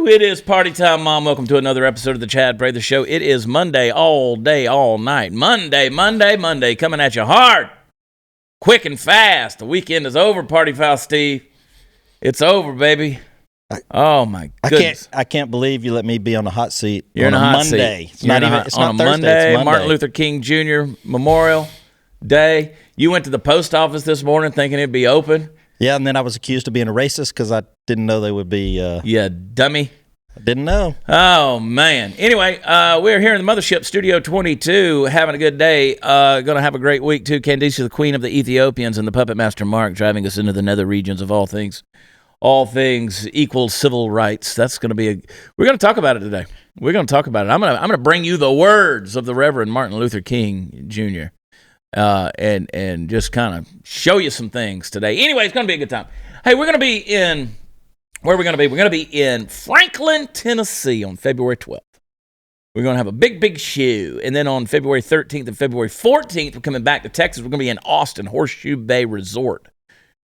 It is party time, Mom. Welcome to another episode of the Chad Prather Show. It is Monday, all day, all night. Monday, coming at you hard, quick and fast. The weekend is over, Party Foul Steve. It's over, baby. Oh my goodness! I can't believe you let me be on the hot seat. You're on in a hot Monday. seat. It's not even. It's not on a Thursday. Monday, It's Monday. Martin Luther King Jr. Memorial Day. You went to the post office this morning thinking it'd be open. Yeah, and then I was accused of being a racist because I didn't know they would be. Yeah, dummy. I didn't know. Oh, man. Anyway, we're here in the Mothership Studio 22, having a good day. Going to have a great week, too. Candice, the queen of the Ethiopians, and the puppet master Mark driving us into the nether regions of all things equal civil rights. That's going to be we're going to talk about it today. We're going to talk about it. I'm going to bring you the words of the Reverend Martin Luther King Jr., and just kind of show you some things today. Anyway, it's going to be a good time. Hey, we're going to be in, where are we going to be? We're going to be in Franklin, Tennessee on February 12th. We're going to have a big show. And then on February 13th and February 14th, we're coming back to Texas. We're going to be in Austin, Horseshoe Bay Resort.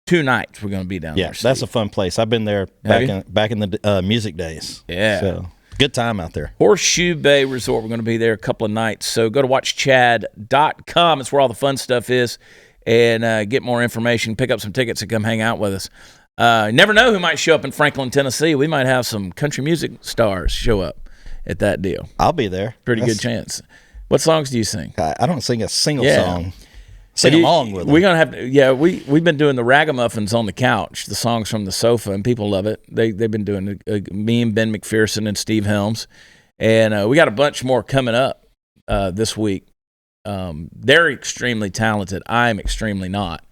2 nights we're going to be down there. Yeah, that's a fun place. I've been there back in the music days. Yeah. So, good time out there. Horseshoe Bay Resort. We're going to be there a couple of nights. So go to watchchad.com. It's where all the fun stuff is. And get more information. Pick up some tickets and come hang out with us. Never know who might show up in Franklin, Tennessee. We might have some country music stars show up at that deal. I'll be there. Pretty good chance. What songs do you sing? I don't sing a single song. Sing along with them. We're gonna have to. We've been doing the Ragamuffins on the couch, the songs from the sofa, and people love it. They've been doing me and Ben McPherson and Steve Helms, and we got a bunch more coming up this week. They're extremely talented. I'm extremely not,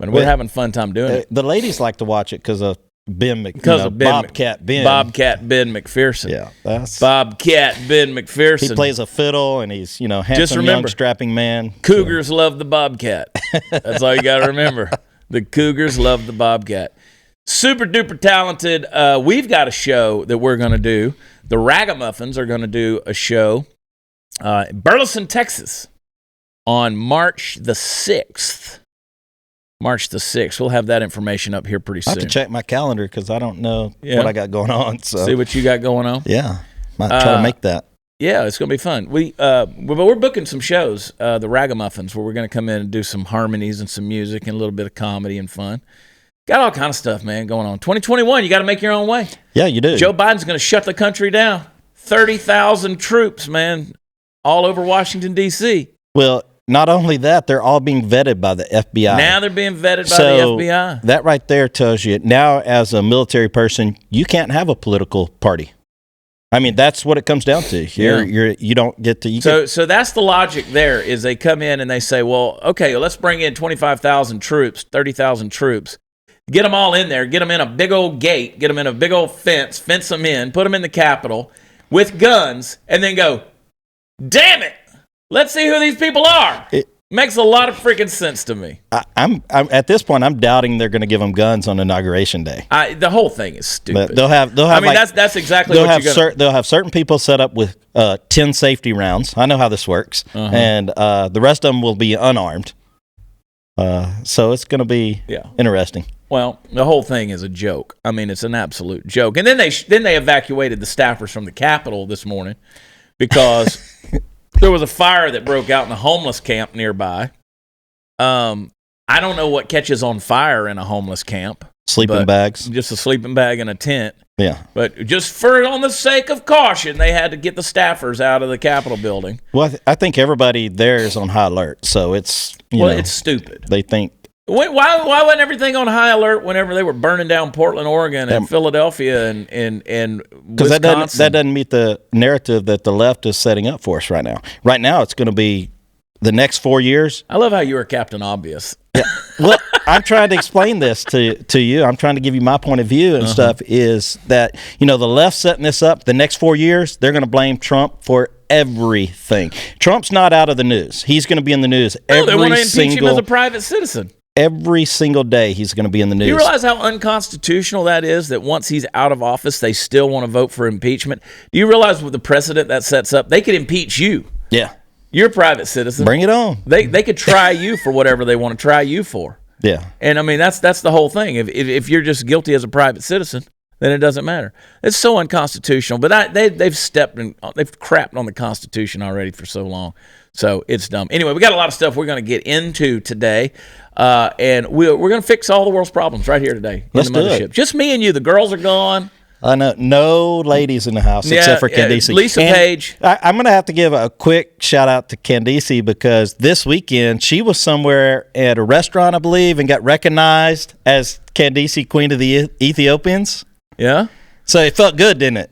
but we're having fun time doing it. The ladies like to watch it because of Ben Bobcat Ben McPherson. Yeah, that's Bobcat Ben McPherson. He plays a fiddle, and he's handsome, young, strapping man. Cougars love the Bobcat. That's all you got to remember. The Cougars love the Bobcat. Super duper talented. We've got a show that we're going to do. The Ragamuffins are going to do a show in Burleson, Texas, on March the 6th. March the 6th. We'll have that information up here pretty soon. I have to check my calendar because I don't know what I got going on. So see what you got going on? Yeah. Might try to make that. Yeah, it's going to be fun. We're booking some shows, the Ragamuffins, where we're going to come in and do some harmonies and some music and a little bit of comedy and fun. Got all kind of stuff, man, going on. 2021, you got to make your own way. Yeah, you do. Joe Biden's going to shut the country down. 30,000 troops, man, all over Washington, D.C. Well, not only that, they're all being vetted by the FBI. Now they're being vetted by the FBI. That right there tells you, now as a military person, you can't have a political party. I mean, that's what it comes down to. You don't get to... So that's the logic there, is they come in and they say, well, okay, let's bring in 25,000 troops, 30,000 troops. Get them all in there. Get them in a big old gate. Get them in a big old fence them in. Put them in the Capitol with guns, and then go, damn it! Let's see who these people are. It makes a lot of freaking sense to me. I'm at this point, I'm doubting they're going to give them guns on Inauguration Day. The whole thing is stupid. But they'll have. I mean, that's exactly what you're going to. They'll have certain people set up with 10 safety rounds. I know how this works, and the rest of them will be unarmed. So it's going to be interesting. Well, the whole thing is a joke. I mean, it's an absolute joke. And then they evacuated the staffers from the Capitol this morning because. There was a fire that broke out in a homeless camp nearby. I don't know what catches on fire in a homeless camp. Sleeping bags. Just a sleeping bag and a tent. Yeah. But just on the sake of caution, they had to get the staffers out of the Capitol building. Well, I think everybody there is on high alert, so it's it's stupid. They think. Why wasn't everything on high alert whenever they were burning down Portland, Oregon, and Philadelphia and Wisconsin? Because that doesn't meet the narrative that the left is setting up for us right now. Right now, it's going to be the next 4 years. I love how you were Captain Obvious. Yeah. Well, I'm trying to explain this to you. I'm trying to give you my point of view and stuff. Is that the left setting this up? The next 4 years, they're going to blame Trump for everything. Trump's not out of the news. He's going to be in the news they want to impeach him as a private citizen. Every single day he's going to be in the news. You realize how unconstitutional that is, that once he's out of office, they still want to vote for impeachment? Do you realize with the precedent that sets up, they could impeach you? Yeah. You're a private citizen. Bring it on. They could try you for whatever they want to try you for. Yeah. And, I mean, that's the whole thing. If you're just guilty as a private citizen, then it doesn't matter. It's so unconstitutional. But they've crapped on the Constitution already for so long. So it's dumb. Anyway, we got a lot of stuff we're going to get into today. And we're going to fix all the world's problems right here today in the mothership. Just me and you. The girls are gone. I know. No ladies in the house except for Candice. Lisa Page. I'm going to have to give a quick shout out to Candice because this weekend she was somewhere at a restaurant, I believe, and got recognized as Candice, Queen of the Ethiopians. Yeah. So it felt good, didn't it?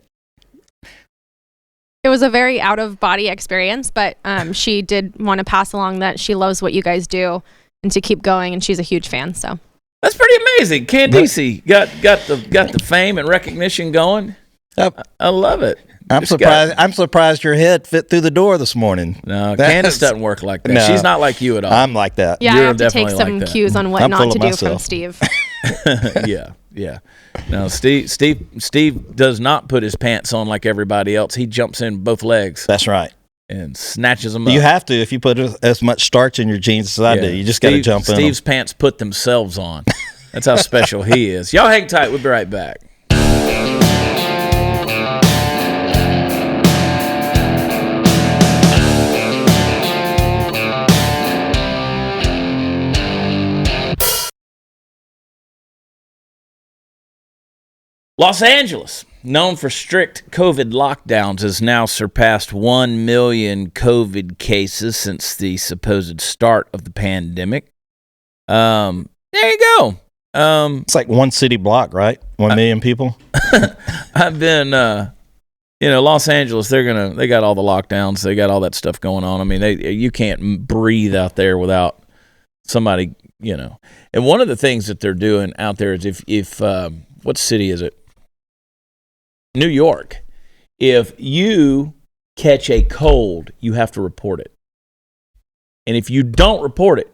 It was a very out-of-body experience, but she did want to pass along that she loves what you guys do and to keep going, and she's a huge fan, so. That's pretty amazing. Candice got the fame and recognition going. I love it. I'm surprised your head fit through the door this morning. No, Candice doesn't work like that. No, she's not like you at all. I'm like that. Yeah, You're I have to take definitely some cues on what not to do from myself. Steve. Yeah. No, Steve does not put his pants on like everybody else. He jumps in both legs. That's right. And snatches them up. You have to if you put as much starch in your jeans as I do. You just got to jump in. Steve's pants put themselves on. That's how special he is. Y'all hang tight. We'll be right back. Los Angeles, known for strict COVID lockdowns, has now surpassed 1 million COVID cases since the supposed start of the pandemic. There you go. It's like one city block, right? 1 million people. I've been, Los Angeles. They got all the lockdowns. They got all that stuff going on. I mean, you can't breathe out there without somebody, And one of the things that they're doing out there is if what city is it? New York. If you catch a cold, you have to report it. And if you don't report it,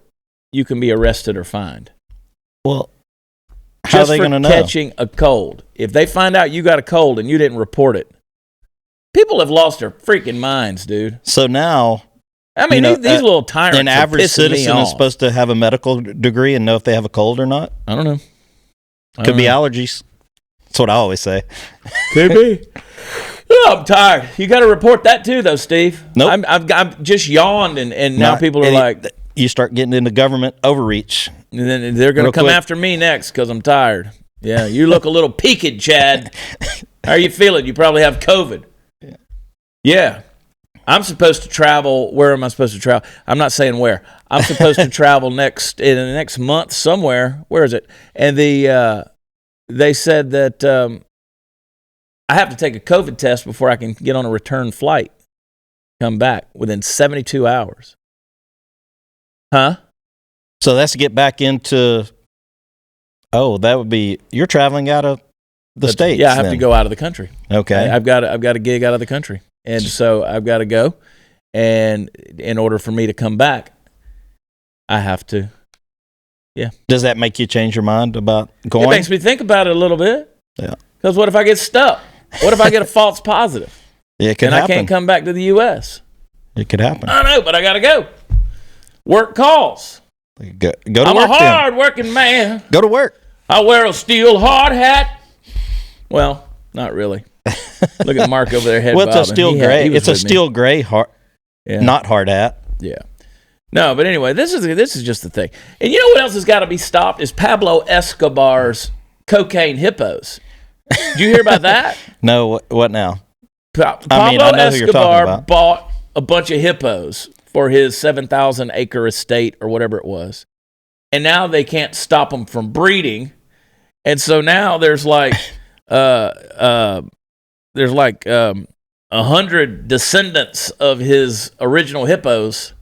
you can be arrested or fined. Well, how are they going to know? Catching a cold. If they find out you got a cold and you didn't report it, people have lost their freaking minds, dude. So now, I mean, these little tyrants. An average citizen is supposed to have a medical degree and know if they have a cold or not. I don't know. Could be allergies. That's what I always say. Could be. Oh, I'm tired. You got to report that too, though, Steve. Nope. I've just yawned, and now people are like, you start getting into government overreach. And then they're going to come after me next because I'm tired. Yeah, you look a little peaked, Chad. How are you feeling? You probably have COVID. Yeah. I'm supposed to travel. Where am I supposed to travel? I'm not saying where. I'm supposed to travel in the next month somewhere. Where is it? And they said that I have to take a COVID test before I can get on a return flight. Come back within 72 hours. Huh? So that's to get back into. Oh, that would be you're traveling out of the States. Yeah, I have to go out of the country. Okay, I've got a gig out of the country, and so I've got to go. And in order for me to come back, I have to. Yeah. Does that make you change your mind about going? It makes me think about it a little bit. Yeah. Because what if I get stuck? What if I get a false positive? Yeah, it could happen. I can't come back to the U.S. It could happen. I know, but I got to go. Work calls. Go to work. I'm a hard-working man. Go to work. I wear a steel hard hat. Well, not really. Look at Mark over there head bobbing. It's a steel gray. It's a steel gray not hard hat. Yeah. No, but anyway, this is just the thing. And you know what else has got to be stopped is Pablo Escobar's cocaine hippos. Did you hear about that? No, what now? Pablo Escobar bought a bunch of hippos for his 7,000-acre estate or whatever it was. And now they can't stop them from breeding. And so now there's like 100 descendants of his original hippos.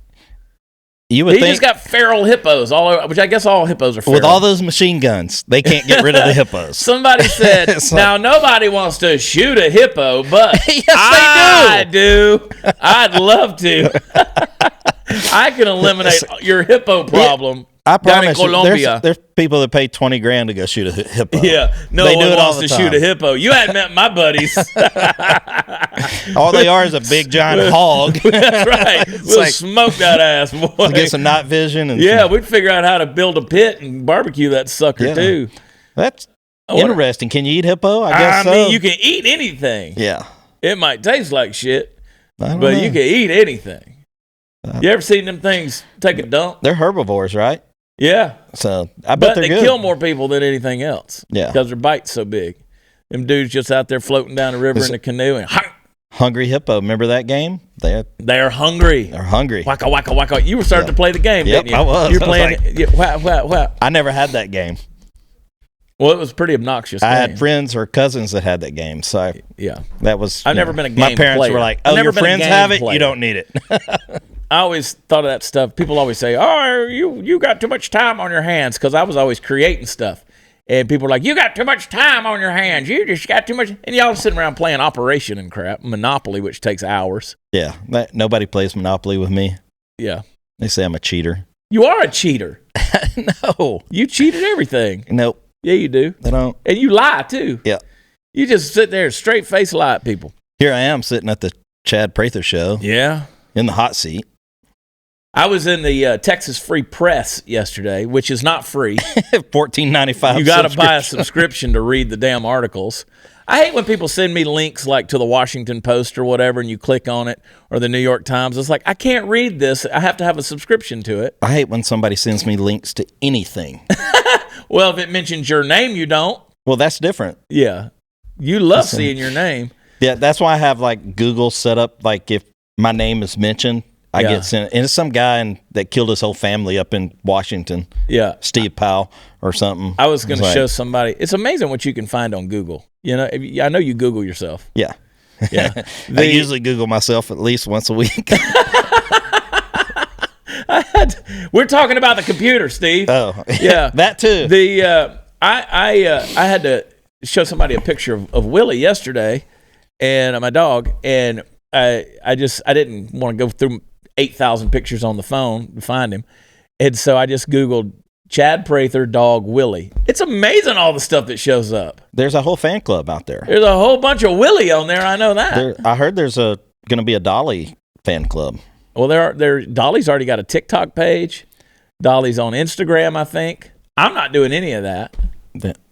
He just got feral hippos all over, which I guess all hippos are feral. With all those machine guns, they can't get rid of the hippos. Somebody said, now nobody wants to shoot a hippo, but yes, I do. I'd love to. I can eliminate your hippo problem. I promise down in Colombia. There's people that pay $20,000 to go shoot a hippo. Yeah, no one wants to shoot a hippo. You hadn't met my buddies. All they are is a big giant hog. That's right. We'll smoke that ass, boy. Get some night vision. We'd figure out how to build a pit and barbecue that sucker too. Interesting. Can you eat hippo? I guess I mean, you can eat anything. Yeah. It might taste like shit, But you can eat anything. You ever seen them things take a dump? They're herbivores, right? Yeah. So I bet they're they good. kill more people than anything else. Yeah. Because their bite's so big. Them dudes just out there floating down the river in a canoe and Hungry Hippo. Remember that game? they're hungry. They're hungry. Waka, waka, waka. You were starting to play the game, Yep, didn't you? I was. You were I was playing wow. I never had that game. Well, it was pretty obnoxious. I game. had friends or cousins that had that game. So Yeah. that was. I've never been a game My parents player. were like, I've "Oh, never your been a friends game have it. player. You don't need it." I always thought of that stuff. People always say, "Oh, you got too much time on your hands," because I was always creating stuff, and people were like, "You got too much time on your hands. You just got too much." And y'all sitting around playing Operation and crap, Monopoly, which takes hours. Yeah, nobody plays Monopoly with me. Yeah, They say I'm a cheater. you are a cheater. No, You cheated everything. nope, Yeah, you do, they don't. and you lie too. Yeah. You just sit there and straight face lie at people. Here I am sitting at the Chad Prather Show Yeah. in the hot seat. I was in the Texas Free Press yesterday, which is not free. $14.95. You got to buy a subscription to read the damn articles. I hate when people send me links like to the Washington Post or whatever, and you click on it, or the New York Times. It's like, I can't read this. I have to have a subscription to it. I hate when somebody sends me links to anything. Well, if it mentions your name, you don't. Well, that's different. Yeah. You love seeing your name. Yeah, that's why I have like Google set up. Like if my name is mentioned, I Yeah. get sent. And it's some guy that killed his whole family up in Washington, Yeah. Steve Powell or something. I was going to It's show like, somebody. It's amazing what you can find on Google. You know, I know you Google yourself. Yeah. Yeah. I usually Google myself at least once a week. We're talking about the computer, Steve. Oh, Yeah. that too. I had to show somebody a picture of Willie yesterday, and my dog, and I didn't want to go through 8,000 pictures on the phone to find him, and so I just Googled Chad Prather dog Willie. It's amazing all the stuff that shows up. There's a whole fan club out there. There's a whole bunch of Willie on there. I know that. I heard there's going to be a Dolly fan club. Well, Dolly's already got a TikTok page. Dolly's on Instagram, I think. I'm not doing any of that.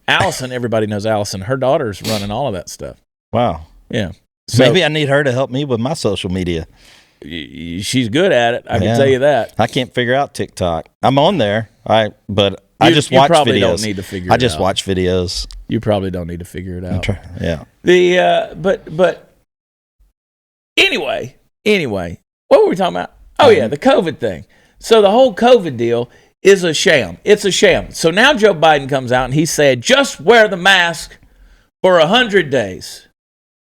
Allison, everybody knows Allison. Her daughter's running all of that stuff. Wow. Yeah. So Maybe I need her to help me with my social media. She's good at it. I can Yeah. tell you that. I can't figure out TikTok. I'm on there, but I You just watch probably videos. don't need to figure I it just out. watch videos. You probably don't need to figure it out. Yeah. But anyway, what were we talking about? Oh yeah, the COVID thing. So the whole COVID deal is a sham. It's a sham. So now Joe Biden comes out and he said, just wear the mask for 100 days.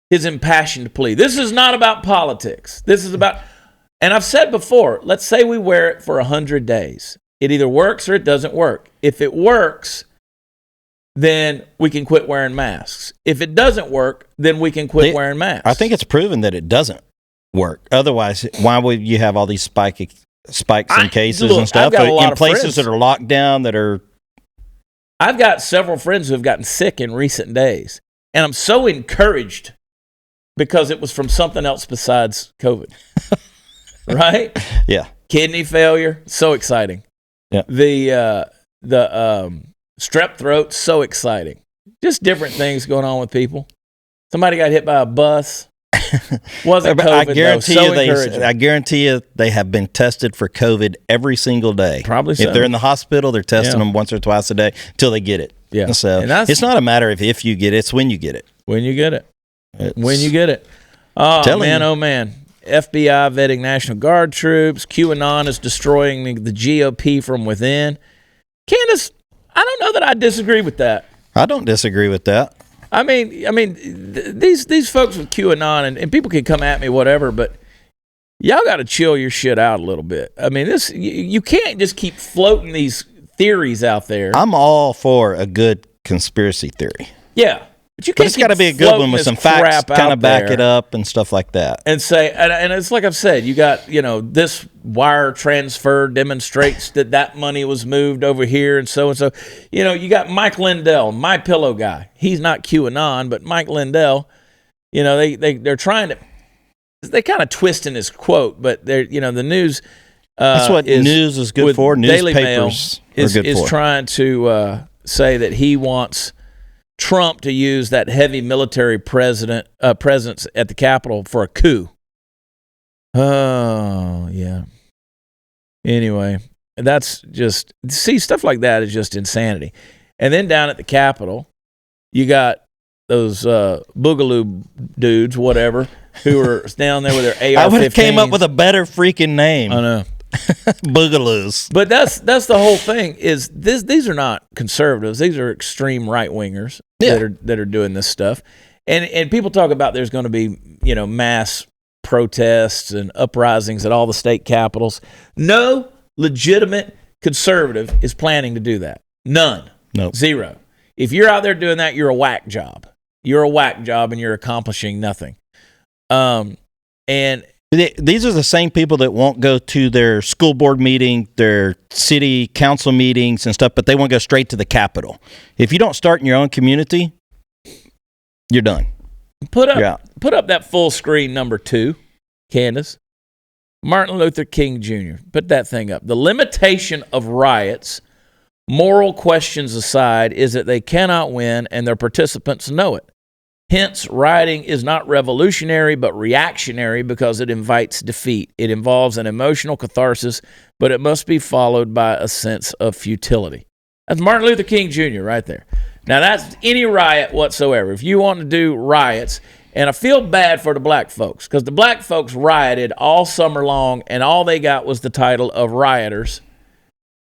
His impassioned plea. This is not about politics. This is about, and I've said before, let's say we wear it for 100 days. It either works or it doesn't work. If it works, then we can quit wearing masks. If it doesn't work, then we can quit wearing masks. I think it's proven that it doesn't work. Otherwise, why would you have all these spikes in cases and stuff I've got a lot in of places friends that are locked down that are? I've got several friends who have gotten sick in recent days, and I'm so encouraged because it was from something else besides COVID. Right? Yeah. Kidney failure, so exciting. Yeah. The strep throat, so exciting. Just different things going on with people. Somebody got hit by a bus. Wasn't COVID, I guarantee you they have been tested for COVID every single day. Probably so. If they're in the hospital, they're testing Yeah. them once or twice a day until they get it. Yeah. So And that's- it's not a matter of if you get it, it's when you get it. When you get it. It's- When you get it. Oh, Telling man, you. oh, man. FBI vetting National Guard troops. QAnon is destroying the GOP from within. Candace, I don't know that I disagree with that. I don't disagree with that. I mean, these folks with QAnon, and people can come at me, whatever, but y'all got to chill your shit out a little bit. I mean, you can't just keep floating these theories out there. I'm all for a good conspiracy theory. Yeah. But you But can't it's got to keep be a good one with floating some this facts, crap kind out of back there. it up and stuff like that. And say, and it's like I've said, you got, this wire transfer demonstrates that money was moved over here and so. You got Mike Lindell, my pillow guy. He's not QAnon, but Mike Lindell, they're trying to, they kind of twisting his quote, but they're, the news. That's what news is good for. Daily Mail Newspapers are good is for. trying to say that he wants Trump to use that heavy military presence at the Capitol for a coup. Oh, yeah. Anyway, that's just, see, stuff like that is just insanity. And then down at the Capitol, you got those boogaloo dudes, whatever, who are down there with their AR-15s. I would have came up with a better freaking name. I know. Boogaloos. But that's the whole thing. Is these are not conservatives. These are extreme right wingers that are doing this stuff. And people talk about there's going to be mass protests and uprisings at all the state capitals. No legitimate conservative is planning to do that. None. Nope. Zero. If you're out there doing that, you're a whack job. You're a whack job, and you're accomplishing nothing. And these are the same people that won't go to their school board meeting, their city council meetings and stuff, but they want to go straight to the Capitol. If you don't start in your own community, you're done. Put up that full screen number 2, Candace. Martin Luther King Jr. Put that thing up. The limitation of riots, moral questions aside, is that they cannot win and their participants know it. Hence, rioting is not revolutionary but reactionary because it invites defeat. It involves an emotional catharsis, but it must be followed by a sense of futility. That's Martin Luther King Jr. right there. Now, that's any riot whatsoever. If you want to do riots, and I feel bad for the black folks because the black folks rioted all summer long, and all they got was the title of rioters.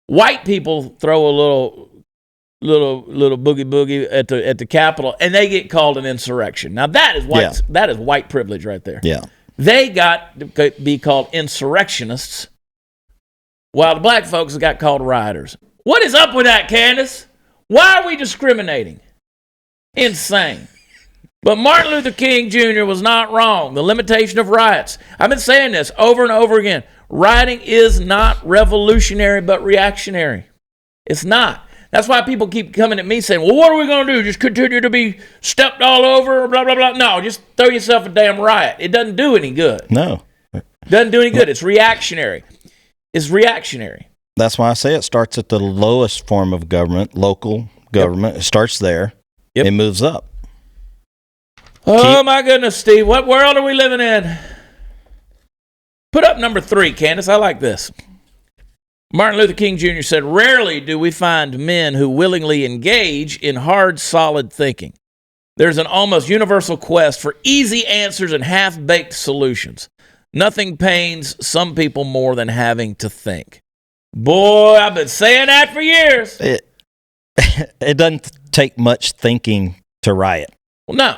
White people throw a little boogie at the Capitol, and they get called an insurrection. Now that is white. Yeah. That is white privilege right there. Yeah, they got to be called insurrectionists, while the black folks got called rioters. What is up with that, Candace? Why are we discriminating? Insane. But Martin Luther King Jr. was not wrong. The limitation of riots. I've been saying this over and over again. Rioting is not revolutionary but reactionary. It's not. That's why people keep coming at me saying, well, what are we going to do? Just continue to be stepped all over, blah, blah, blah. No, just throw yourself a damn riot. It doesn't do any good. No. Doesn't do any good. It's reactionary. It's reactionary. That's why I say it starts at the lowest form of government, local government. Yep. It starts there. Yep. It moves up. Oh, my goodness, Steve. What world are we living in? Put up number 3, Candace. I like this. Martin Luther King Jr. said, rarely do we find men who willingly engage in hard, solid thinking. There's an almost universal quest for easy answers and half-baked solutions. Nothing pains some people more than having to think. Boy, I've been saying that for years. It doesn't take much thinking to riot. Well, no.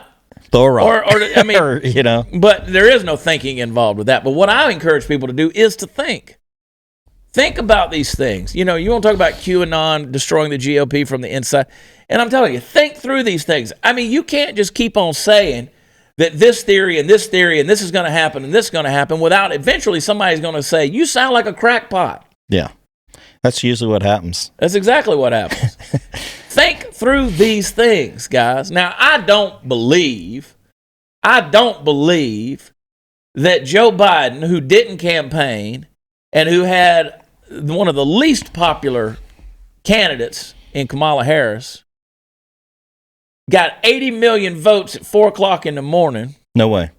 Or I mean, but there is no thinking involved with that. But what I encourage people to do is to think. Think about these things. You want to talk about QAnon destroying the GOP from the inside. And I'm telling you, think through these things. I mean, you can't just keep on saying that this theory and this is going to happen and this is going to happen without eventually somebody's going to say, you sound like a crackpot. Yeah. That's usually what happens. That's exactly what happens. Think through these things, guys. Now, I don't believe that Joe Biden, who didn't campaign and who had one of the least popular candidates in Kamala Harris, got 80 million votes at 4 o'clock in the morning. No way.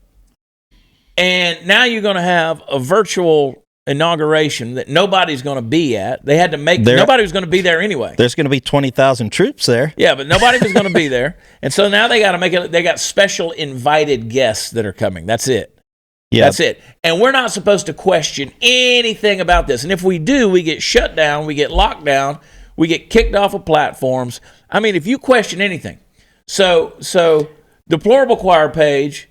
And now you're going to have a virtual inauguration that nobody's going to be at. They had to make nobody was going to be there anyway. There's going to be 20,000 troops there. Yeah, but nobody was going to be there. And so now they got to make it. They got special invited guests that are coming. That's it. Yeah. That's it. And we're not supposed to question anything about this. And if we do, we get shut down, we get locked down, we get kicked off of platforms. I mean, if you question anything. So Deplorable Choir page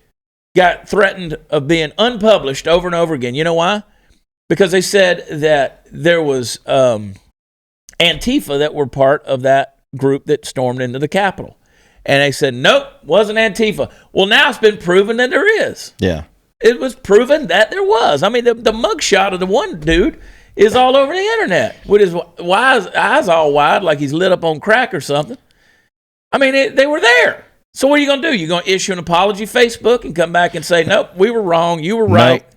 got threatened of being unpublished over and over again. You know why? Because they said that there was Antifa that were part of that group that stormed into the Capitol. And they said, nope, wasn't Antifa. Well, now it's been proven that there is. Yeah. It was proven that there was. I mean, the mugshot of the one dude is all over the internet with his eyes all wide like he's lit up on crack or something. I mean, they were there. So what are you going to do? You're going to issue an apology Facebook and come back and say, nope, we were wrong, you were right. Nope.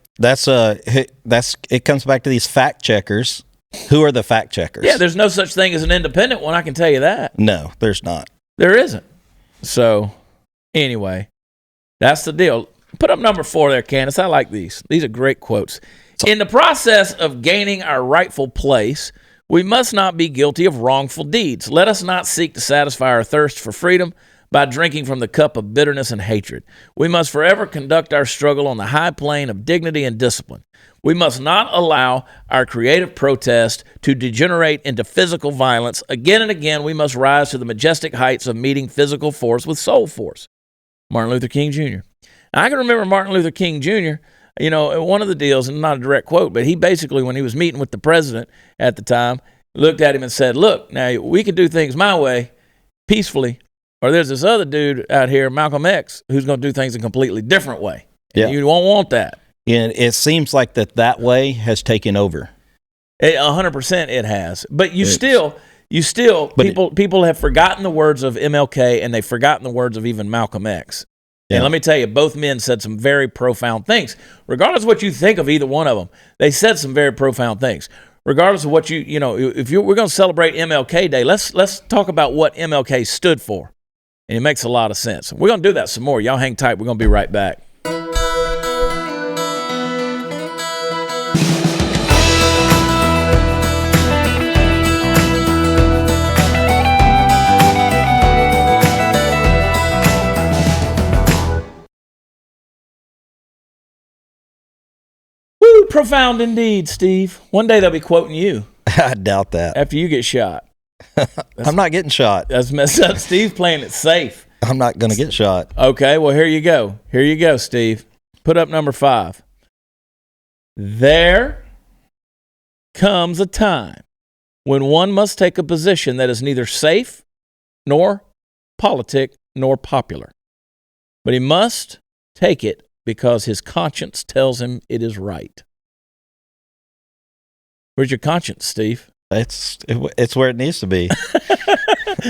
It comes back to these fact checkers. Who are the fact checkers? Yeah, there's no such thing as an independent one, I can tell you that. No, there's not. There isn't. So, anyway, that's the deal. Put up number 4 there, Candace. I like these. These are great quotes. In the process of gaining our rightful place, we must not be guilty of wrongful deeds. Let us not seek to satisfy our thirst for freedom by drinking from the cup of bitterness and hatred. We must forever conduct our struggle on the high plane of dignity and discipline. We must not allow our creative protest to degenerate into physical violence. Again and again, we must rise to the majestic heights of meeting physical force with soul force. Martin Luther King Jr. Now, I can remember Martin Luther King Jr., you know, one of the deals, and not a direct quote, but he basically, when he was meeting with the president at the time, looked at him and said, look, now we can do things my way, peacefully, or there's this other dude out here, Malcolm X, who's going to do things a completely different way. And you won't want that. And it seems like that way has taken over. 100% it has. But people have forgotten the words of MLK, and they've forgotten the words of even Malcolm X. Yeah. And let me tell you, both men said some very profound things. Regardless of what you think of either one of them, they said some very profound things. Regardless of what we're going to celebrate MLK Day, let's talk about what MLK stood for. And it makes a lot of sense. We're going to do that some more. Y'all hang tight. We're going to be right back. Profound indeed, Steve. One day they'll be quoting you. I doubt that. After you get shot. I'm not getting shot. That's messed up. Steve's playing it safe. I'm not going to get shot. Okay, well, here you go. Here you go, Steve. Put up number 5. There comes a time when one must take a position that is neither safe nor politic nor popular. But he must take it because his conscience tells him it is right. Where's your conscience, Steve? It's where it needs to be.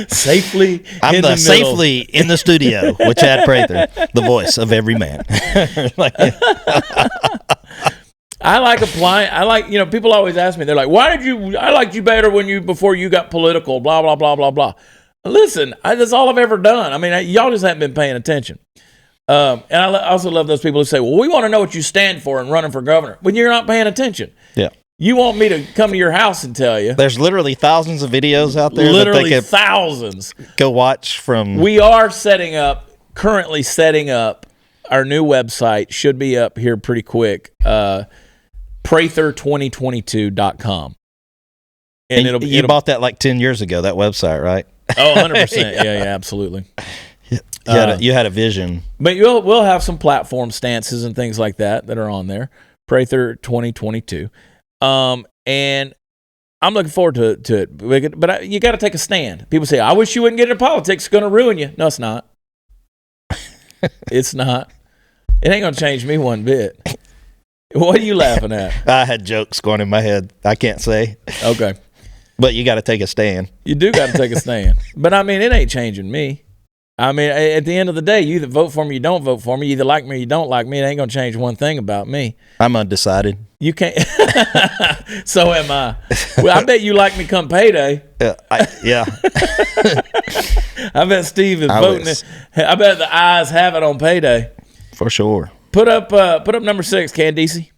Safely I'm safely in the studio with Chad Prather, the voice of every man. People always ask me, they're like, I liked you better before you got political, blah, blah, blah, blah, blah. Listen, that's all I've ever done. I mean, y'all just haven't been paying attention. And I also love those people who say, well, we want to know what you stand for in running for governor when you're not paying attention. Yeah. You want me to come to your house and tell you? There's literally thousands of videos out there. Literally thousands. Go watch from. We are currently setting up our new website. Should be up here pretty quick. Prather2022.com. And you bought that like 10 years ago, that website, right? Oh, 100%. Yeah, absolutely. You had a vision. But we'll have some platform stances and things like that are on there. Prather 2022. And I'm looking forward to it. But you got to take a stand. People say, I wish you wouldn't get into politics. It's going to ruin you. No, it's not. It's not. It ain't going to change me one bit. What are you laughing at? I had jokes going in my head. I can't say. Okay. But you got to take a stand. You do got to take a stand. But, I mean, it ain't changing me. I mean, at the end of the day, you either vote for me or you don't vote for me. You either like me or you don't like me. It ain't going to change one thing about me. I'm undecided. You can't. So am I. Well, I bet you like me come payday. Yeah. I bet Steve is voting. I bet the ayes have it on payday. For sure. Put up number 6, Candice.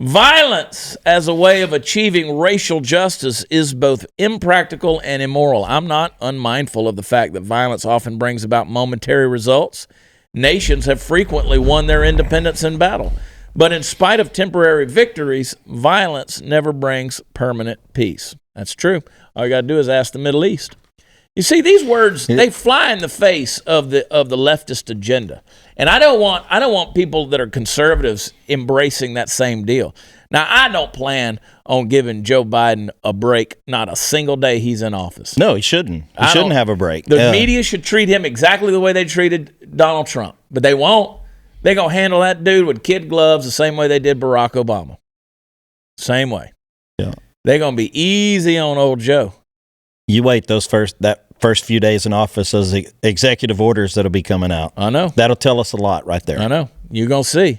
Violence as a way of achieving racial justice is both impractical and immoral. I'm not unmindful of the fact that violence often brings about momentary results. Nations have frequently won their independence in battle. But in spite of temporary victories, violence never brings permanent peace. That's true. All you got to do is ask the Middle East. You see, these words, they fly in the face of the leftist agenda. And I don't want people that are conservatives embracing that same deal. Now, I don't plan on giving Joe Biden a break, not a single day he's in office. No, he shouldn't. He shouldn't have a break. The media should treat him exactly the way they treated Donald Trump. But they won't. They're going to handle that dude with kid gloves the same way they did Barack Obama. Same way. Yeah. They're going to be easy on old Joe. You wait that first few days in office, those executive orders that'll be coming out. I know. That'll tell us a lot right there. I know. You're going to see.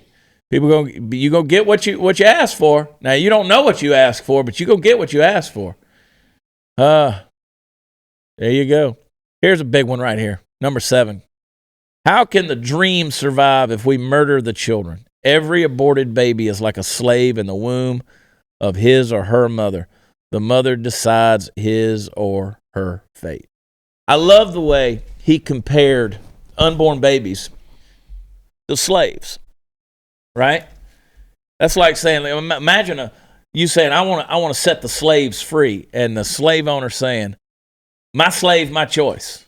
You going to get what you asked for. Now, you don't know what you asked for, but you're going to get what you asked for. There you go. Here's a big one right here. Number 7. How can the dream survive if we murder the children? Every aborted baby is like a slave in the womb of his or her mother. The mother decides his or her fate. I love the way he compared unborn babies to slaves, right? That's like saying, imagine you saying, I want to set the slaves free, and the slave owner saying, my slave, my choice.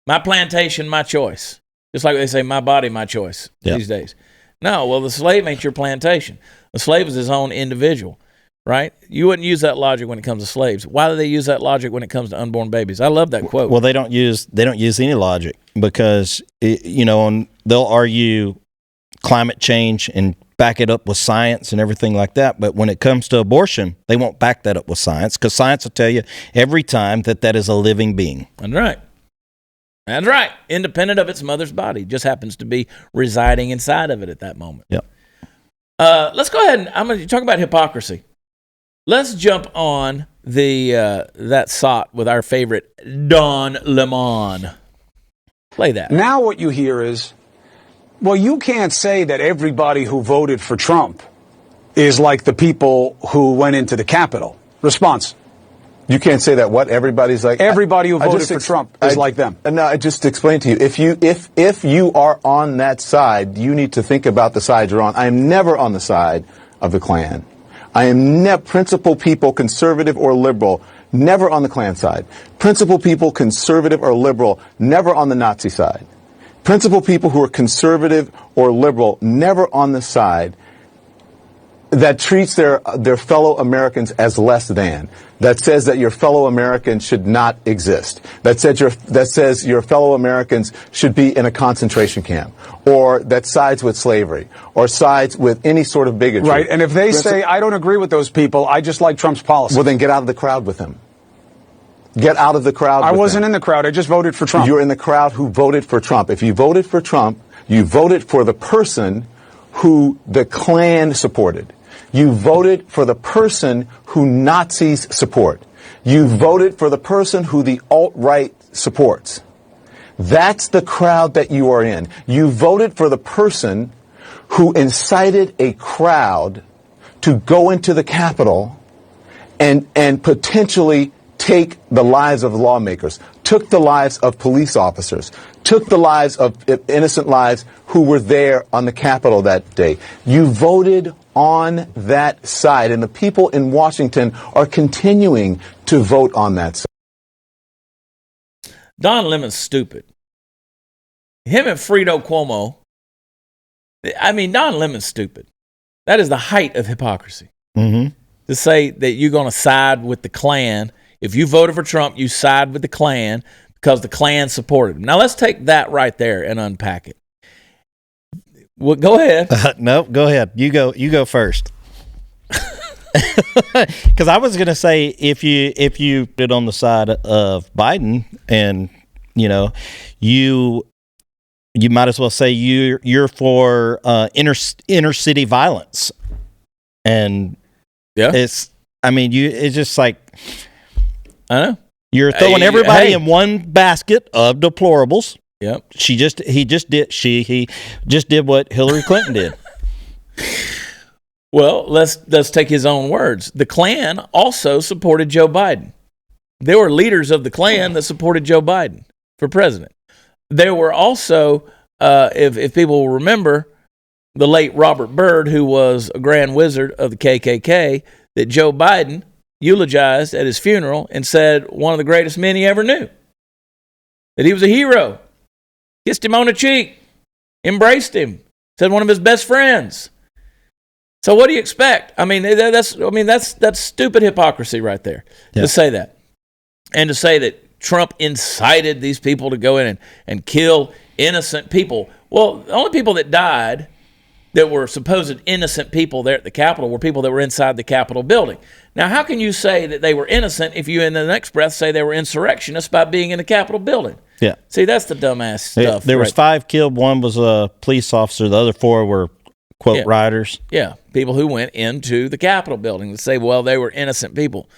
My plantation, my choice. Just like they say, my body, my choice these days. No, well, the slave ain't your plantation. The slave is his own individual, right? You wouldn't use that logic when it comes to slaves. Why do they use that logic when it comes to unborn babies? I love that quote. Well, they don't use any logic because they'll argue climate change and back it up with science and everything like that. But when it comes to abortion, they won't back that up with science because science will tell you every time that is a living being. That's right. That's right. Independent of its mother's body. Just happens to be residing inside of it at that moment. Yeah. Let's go ahead and I'm going to talk about hypocrisy. Let's jump on that sot with our favorite Don Lemon. Play that. Now what you hear is, well, you can't say that everybody who voted for Trump is like the people who went into the Capitol. Response. You can't say that. What? Everybody's like everybody who voted for Trump is like them. No, I just explained to you. If you are on that side, you need to think about the side you're on. I am never on the side of the Klan. I am principal people, conservative or liberal, never on the Klan side. Principal people, conservative or liberal, never on the Nazi side. Principal people who are conservative or liberal, never on the side that treats their fellow Americans as less than, that says that your fellow Americans should not exist, that says your fellow Americans should be in a concentration camp, or that sides with slavery, or sides with any sort of bigotry. Right, and if they say, I don't agree with those people, I just like Trump's policy. Well, then get out of the crowd with him. Get out of the crowd with him. I wasn't in the crowd, I just voted for Trump. You're in the crowd who voted for Trump. If you voted for Trump, you voted for the person who the Klan supported. You voted for the person who Nazis support. You voted for the person who the alt-right supports. That's the crowd that you are in. You voted for the person who incited a crowd to go into the Capitol and potentially take the lives of lawmakers, took the lives of police officers, took the lives of innocent lives who were there on the Capitol that day. You voted on that side, and the people in Washington are continuing to vote on that side. Don Lemon's stupid. Him and Frito Cuomo, I mean, Don Lemon's stupid. That is the height of hypocrisy. Mm-hmm. To say that you're going to side with the Klan. If you voted for Trump, you side with the Klan because the Klan supported him. Now, let's take that right there and unpack it. Well, go ahead. No, go ahead. You go first. Because I was going to say if you did on the side of Biden, and you might as well say you're for inner city violence, and it's just like I know you're throwing everybody in one basket of deplorables. Yep. He just did what Hillary Clinton did. Well, let's take his own words. The Klan also supported Joe Biden. There were leaders of the Klan that supported Joe Biden for president. There were also, if people will remember, the late Robert Byrd, who was a grand wizard of the KKK, that Joe Biden eulogized at his funeral and said one of the greatest men he ever knew. That he was a hero. Kissed him on the cheek, embraced him, said one of his best friends. So what do you expect? I mean, that's stupid hypocrisy right there to say that, and to say that Trump incited these people to go in and kill innocent people. Well, the only people that died that were supposed innocent people there at the Capitol were people that were inside the Capitol building. Now, how can you say that they were innocent if you in the next breath say they were insurrectionists by being in the Capitol building? Yeah. See, that's the dumbass stuff. There was 5 killed. One was a police officer. The other 4 were, quote, rioters. Yeah, people who went into the Capitol building to say, well, they were innocent people.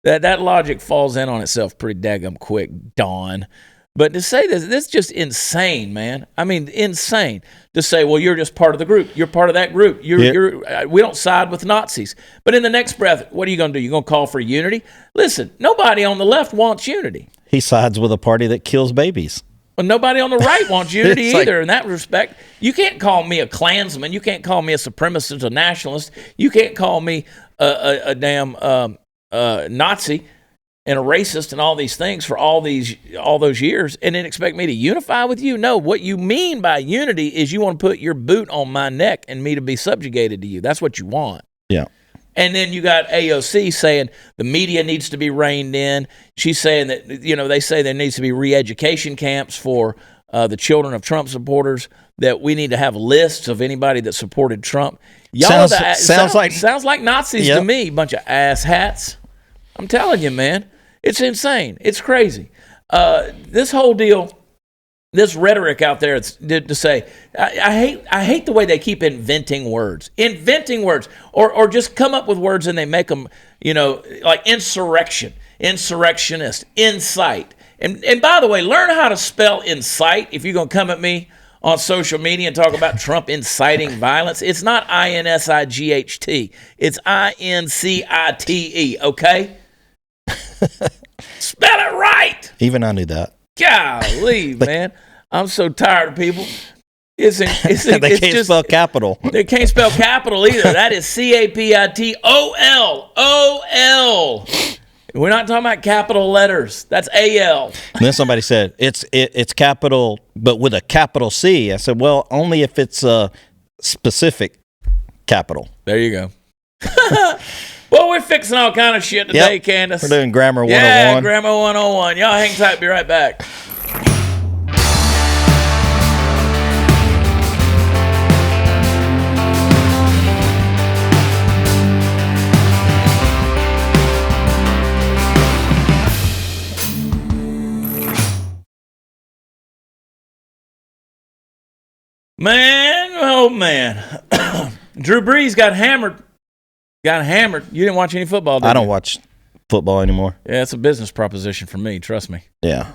That logic falls in on itself pretty daggum quick, Don. But to say this is just insane, man. I mean, insane to say, well, you're just part of the group. You're part of that group. We don't side with Nazis. But in the next breath, what are you going to do? You're going to call for unity? Listen, nobody on the left wants unity. He sides with a party that kills babies. Well, nobody on the right wants unity It's like- either. In that respect, you can't call me a Klansman. You can't call me a supremacist, a nationalist. You can't call me a damn Nazi and a racist and all these things for all those years, and then expect me to unify with you? No, what you mean by unity is you want to put your boot on my neck and me to be subjugated to you. That's what you want. Yeah. And then you got AOC saying the media needs to be reined in. She's saying that, they say there needs to be re-education camps for the children of Trump supporters, that we need to have lists of anybody that supported Trump. Y'all sounds like Nazis to me, bunch of ass hats. I'm telling you, man. It's insane. It's crazy. This whole deal, this rhetoric out there to say, I hate the way they keep inventing words, or just come up with words and they make them, like insurrection, insurrectionist, incite. And by the way, learn how to spell incite if you're going to come at me on social media and talk about Trump inciting violence. It's not INSIGHT. It's INCITE, okay? Spell it right. Even I knew that. Golly, man. I'm so tired of people. They can't spell capital. They can't spell capital either. That is CAPITOL. We're not talking about capital letters. That's AL. And then somebody said, it's capital, but with a capital C. I said, well, only if it's a specific capital. There you go. Well, we're fixing all kind of shit today, Candace. We're doing Grammar 101. Yeah, Grammar 101. Y'all hang tight. Be right back. Man, oh man. Drew Brees got hammered. You didn't watch any football, did you? I don't watch football anymore. Yeah, it's a business proposition for me, trust me. Yeah.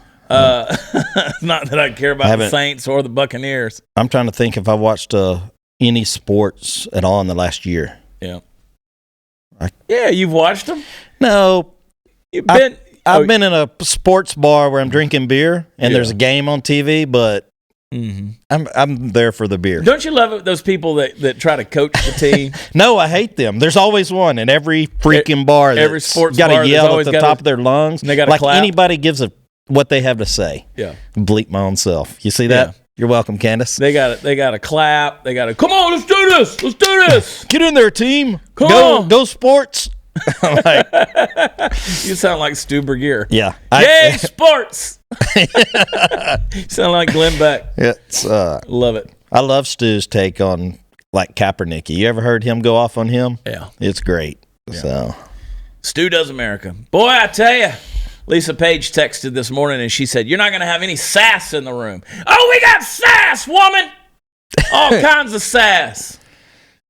Not that I care about the Saints or the Buccaneers. I'm trying to think if I watched any sports at all in the last year. Yeah. Yeah, you've watched them? No. I've been in a sports bar where I'm drinking beer and there's a game on TV, but I'm there for the beer. Don't you love it, those people that try to coach the team? No, I hate them. There's always one in every freaking bar. Every sports bar bar, got to yell at the top of their lungs. And they got like clap. Anybody gives what they have to say. Yeah. Bleep my own self. You see that? Yeah. You're welcome, Candace. They got to clap. They got to come on. Let's do this. Let's do this. Get in there, team. Go sports. You sound like Stu Bergier. Yeah. Yay, sports. You sound like Glenn Beck. It's love it. I love Stu's take on like Kaepernick. You ever heard him go off on him? Yeah. It's great. Yeah. So Stu does America. Boy, I tell you. Lisa Page texted this morning and she said, "You're not going to have any sass in the room." Oh, we got sass, woman. All kinds of sass.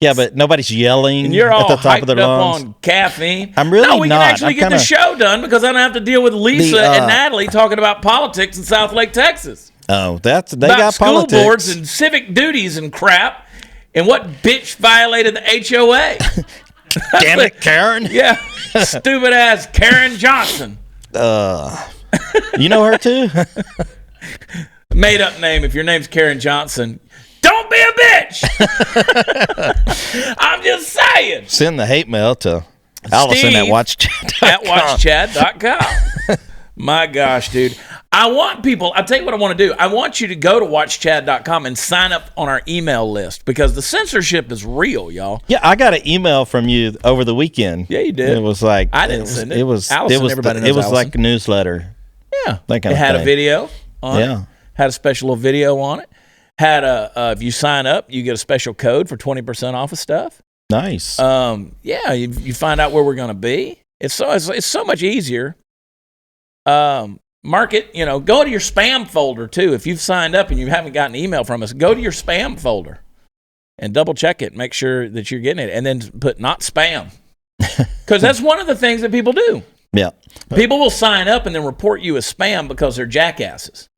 Yeah, but nobody's yelling and you're all at the top of their up lungs. On caffeine. I'm really no, we not. can actually get the show done because I don't have to deal with Lisa and Natalie talking about politics in South Lake, Texas. Oh, they about got school politics. boards and civic duties and crap, and what bitch violated the HOA. Damn it, Karen. Yeah, stupid ass Karen Johnson. You know her too? Made up name. If your name's Karen Johnson, don't be a bitch. I'm just saying. Send the hate mail to Allison at watchchad.com. At watchchad.com. My gosh, dude. I want people, I'll tell you what I want to do. I want you to go to watchchad.com and sign up on our email list because the censorship is real, y'all. Yeah, I got an email from you over the weekend. Yeah, you did. It was like I didn't send it. It was Allison, everybody knows Allison. Like a newsletter. Yeah. That kind it of had thing. A video on it. Had a special video on it. Had if you sign up, you get a special code for 20% off of stuff. Nice. Yeah, you find out where we're going to be. It's so much easier. Mark it, go to your spam folder too. If you've signed up and you haven't gotten an email from us, go to your spam folder and double check it. Make sure that you're getting it and then put not spam. Because that's one of the things that people do. Yeah. People will sign up and then report you as spam because they're jackasses.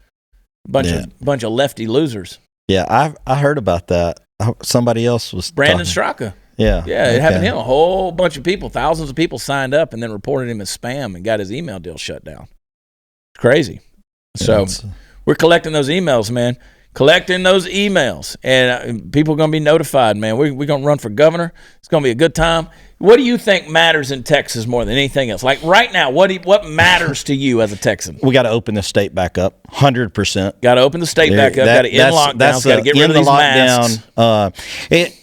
Bunch of lefty losers. Yeah, I heard about that. Somebody else was Brandon talking. Straka. Yeah. Yeah, it happened to him. A whole bunch of people, thousands of people signed up and then reported him as spam and got his email deal shut down. It's crazy. So we're collecting those emails, man. Collecting those emails. And people are going to be notified, man. We're going to run for governor. It's going to be a good time. What do you think matters in Texas more than anything else? Like right now, what matters to you as a Texan? We got to open the state back up, 100%. Got to open the state back up. Got to end lockdowns. Got to get rid of these masks.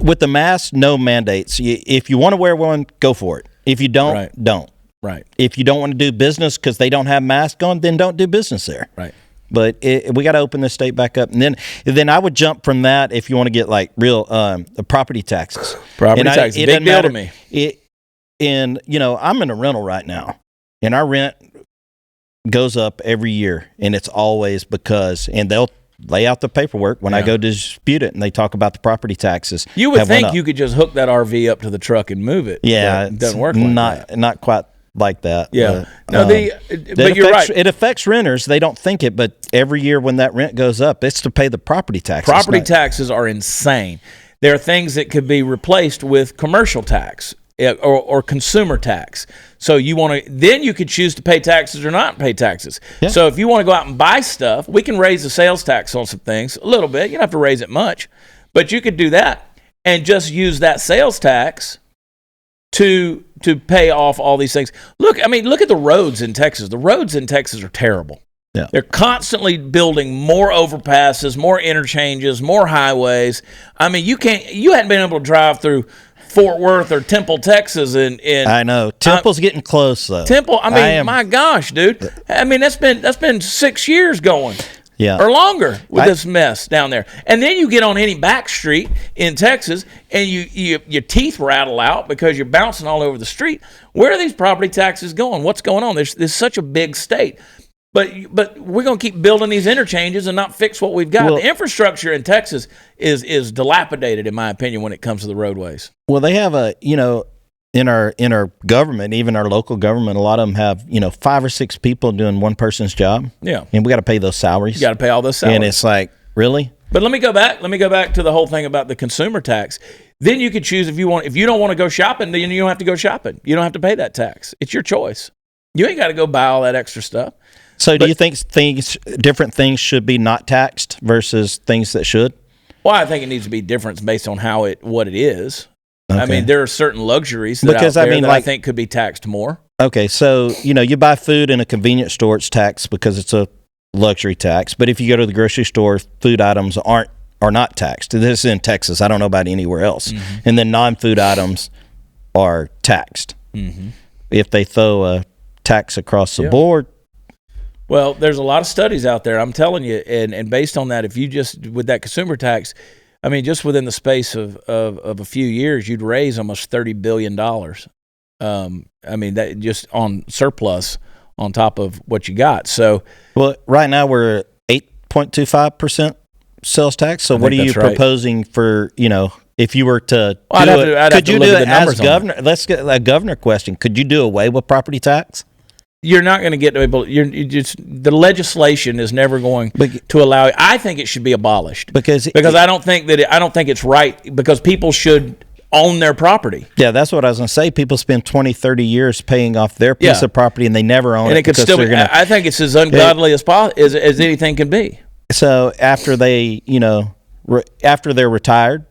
With the mask, no mandates. If you want to wear one, go for it. If you don't, don't. Right. If you don't want to do business because they don't have masks on, then don't do business there. Right. But we got to open the state back up, and then I would jump from that if you want to get like real the property taxes. Property taxes, big deal to me. I'm in a rental right now, and our rent goes up every year, and it's always because, and they'll lay out the paperwork when I go to dispute it, and they talk about the property taxes. You would think you could just hook that RV up to the truck and move it. Yeah, it doesn't work like that. Not quite like that. Yeah. But you're right. It affects renters. They don't think it, but every year when that rent goes up, it's to pay the property taxes. Property taxes are insane. There are things that could be replaced with commercial tax or consumer tax. So then you could choose to pay taxes or not pay taxes. Yeah. So if you want to go out and buy stuff, we can raise the sales tax on some things a little bit. You don't have to raise it much, but you could do that and just use that sales tax to pay off all these things. Look at the roads in Texas. The roads in Texas are terrible. Yeah. They're constantly building more overpasses, more interchanges, more highways. I mean, you hadn't been able to drive through Fort Worth or Temple, Texas, and I know Temple's getting close though. Temple, my gosh, dude. I mean, that's been 6 years going. Yeah. Or longer with this mess down there. And then you get on any back street in Texas and your teeth rattle out because you're bouncing all over the street. Where are these property taxes going? What's going on? There's such a big state. But we're going to keep building these interchanges and not fix what we've got. The infrastructure in Texas is dilapidated, in my opinion, when it comes to the roadways. Well, they have in our government, even our local government, a lot of them have 5 or 6 people doing one person's job. Yeah, and we got to pay those salaries. You got to pay all those salaries, and it's like, really? But let me go back to the whole thing about the consumer tax. Then you could choose if you don't want to go shopping, then you don't have to go shopping. You don't have to pay that tax. It's your choice. You ain't got to go buy all that extra stuff. So do you think different things should be not taxed versus things that should? Well, I think it needs to be different based on what it is. Okay. I mean, there are certain luxuries that I think could be taxed more. Okay, so you buy food in a convenience store, it's taxed because it's a luxury tax. But if you go to the grocery store, food items are not taxed. This is in Texas. I don't know about anywhere else. Mm-hmm. And then non-food items are taxed. Mm-hmm. If they throw a tax across the board. Well, there's a lot of studies out there, I'm telling you, and based on that, if you just, with that consumer tax, I mean, just within the space of a few years, you'd raise almost $30 billion. I mean, that just on surplus on top of what you got. So, well, right now we're at 8.25% sales tax. So what are you proposing for, if you were to could you do it as governor? Let's get a governor question. Could you do away with property tax? You're not going to get able. The legislation is never going to allow it. I think it should be abolished because I don't think it's right because people should own their property. Yeah, that's what I was going to say. People spend 20, 30 years paying off their piece of property and they never own it. And it could still be. I think it's as ungodly as anything can be. So after they, after they're retired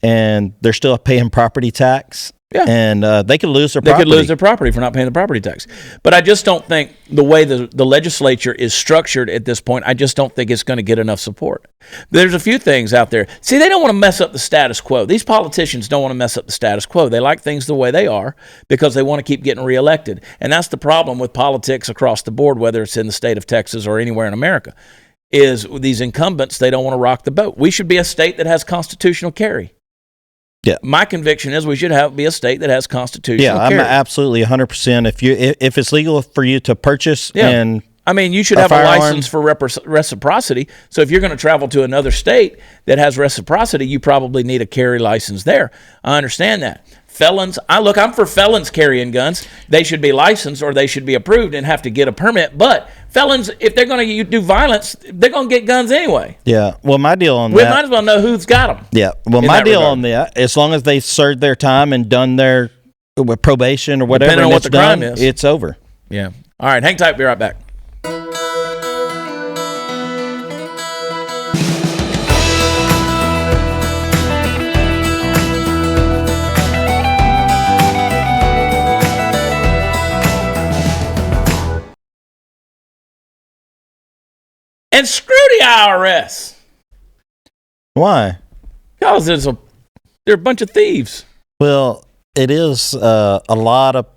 and they're still paying property tax. Yeah, and they could lose their property. They could lose their property for not paying the property tax. But I just don't think the way the legislature is structured at this point, I just don't think it's going to get enough support. There's a few things out there. See, they don't want to mess up the status quo. These politicians don't want to mess up the status quo. They like things the way they are because they want to keep getting reelected. And that's the problem with politics across the board, whether it's in the state of Texas or anywhere in America, is these incumbents, they don't want to rock the boat. We should be a state that has constitutional carry. Yeah, my conviction is we should be a state that has constitutional carry. I'm absolutely 100%. If it's legal for you to purchase and I mean, you should have a license for reciprocity. So if you're going to travel to another state that has reciprocity, you probably need a carry license there. I understand that. Felons, I'm for felons carrying guns. They should be licensed or they should be approved and have to get a permit. But felons, if they're going to do violence, they're going to get guns anyway. Yeah. Well, my deal on we that. We might as well know who's got them. Yeah. Well, my deal on that, as long as they served their time and done their probation or whatever, depending on what the crime is, it's over. Yeah. All right. Hang tight. Be right back. And screw the IRS. Why? Because they're a bunch of thieves. Well, it is a lot of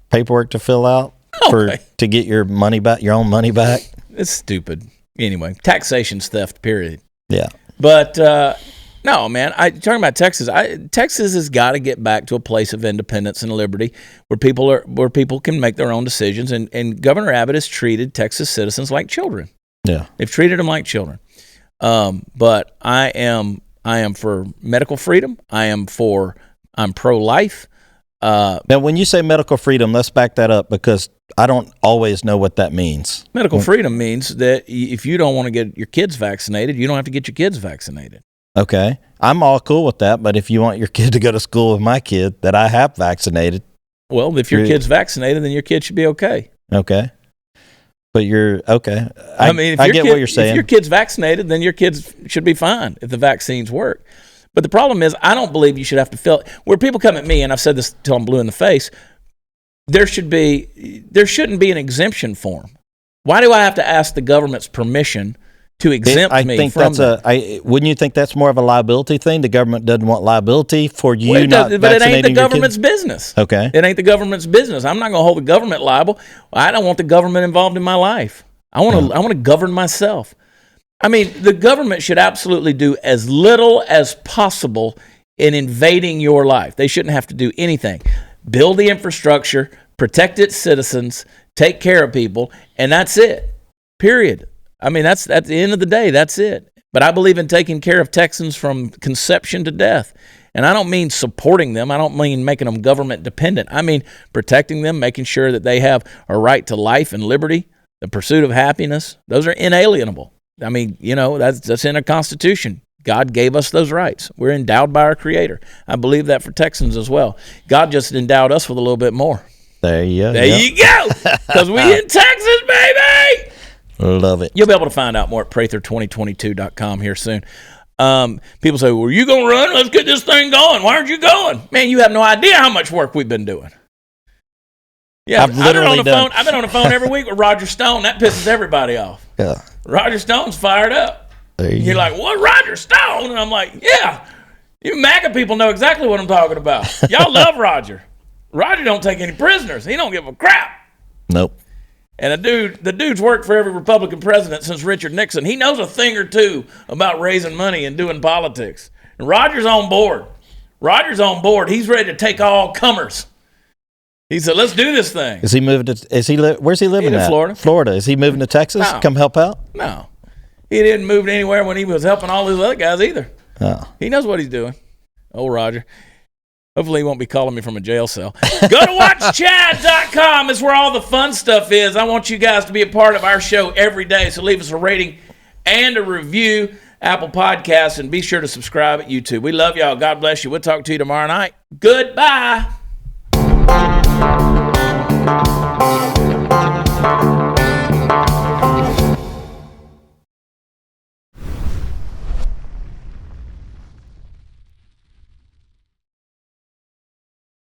paperwork to fill out to get your money back, your own money back. It's stupid. Anyway, taxation's theft, period. Yeah. But no, man, talking about Texas, Texas has got to get back to a place of independence and liberty where people can make their own decisions. And Governor Abbott has treated Texas citizens like children. Yeah. They've treated them like children. But I am for medical freedom. I'm pro-life. Now, when you say medical freedom, let's back that up because I don't always know what that means. Medical freedom means that if you don't want to get your kids vaccinated, you don't have to get your kids vaccinated. Okay. I'm all cool with that, but if you want your kid to go to school with my kid that I have vaccinated. Well, if your kid's vaccinated, then your kid should be okay. Okay. But you're okay. I mean, I get what you're saying. If your kid's vaccinated, then your kids should be fine if the vaccines work. But the problem is, I don't believe you should have to fill where people come at me, and I've said this till I'm blue in the face. There shouldn't be an exemption form. Why do I have to ask the government's permission to exempt me from that? Wouldn't you think that's more of a liability thing? The government doesn't want liability for you not vaccinating. But it ain't the government's business. Okay. It ain't the government's business. I'm not going to hold the government liable. I don't want the government involved in my life. I want to govern myself. I mean, the government should absolutely do as little as possible in invading your life. They shouldn't have to do anything. Build the infrastructure, protect its citizens, take care of people, and that's it. Period. I mean, that's at the end of the day, that's it. But I believe in taking care of Texans from conception to death. And I don't mean supporting them. I don't mean making them government dependent. I mean protecting them, making sure that they have a right to life and liberty, the pursuit of happiness. Those are inalienable. I mean, that's in a Constitution. God gave us those rights. We're endowed by our Creator. I believe that for Texans as well. God just endowed us with a little bit more. There you go. There you go. Because we in Texas, baby. Love it. You'll be able to find out more at Prather2022.com here soon. People say, well, you going to run? Let's get this thing going. Why aren't you going? Man, you have no idea how much work we've been doing. Yeah, I've been on the phone every week with Roger Stone. That pisses everybody off. Yeah. Roger Stone's fired up. You're like, what, Roger Stone? And I'm like, yeah. You MAGA people know exactly what I'm talking about. Y'all love Roger. Roger don't take any prisoners. He don't give a crap. Nope. And the dude's worked for every Republican president since Richard Nixon. He knows a thing or two about raising money and doing politics. And Roger's on board. He's ready to take all comers. He said, let's do this thing. Is he moving to, where's he living at? Florida. Florida. Is he moving to Texas? No. Come help out? No. He didn't move anywhere when he was helping all these other guys either. Oh. He knows what he's doing. Old Roger. Hopefully he won't be calling me from a jail cell. Go to watchchad.com. It's where all the fun stuff is. I want you guys to be a part of our show every day. So leave us a rating and a review, Apple Podcasts, and be sure to subscribe at YouTube. We love y'all. God bless you. We'll talk to you tomorrow night. Goodbye.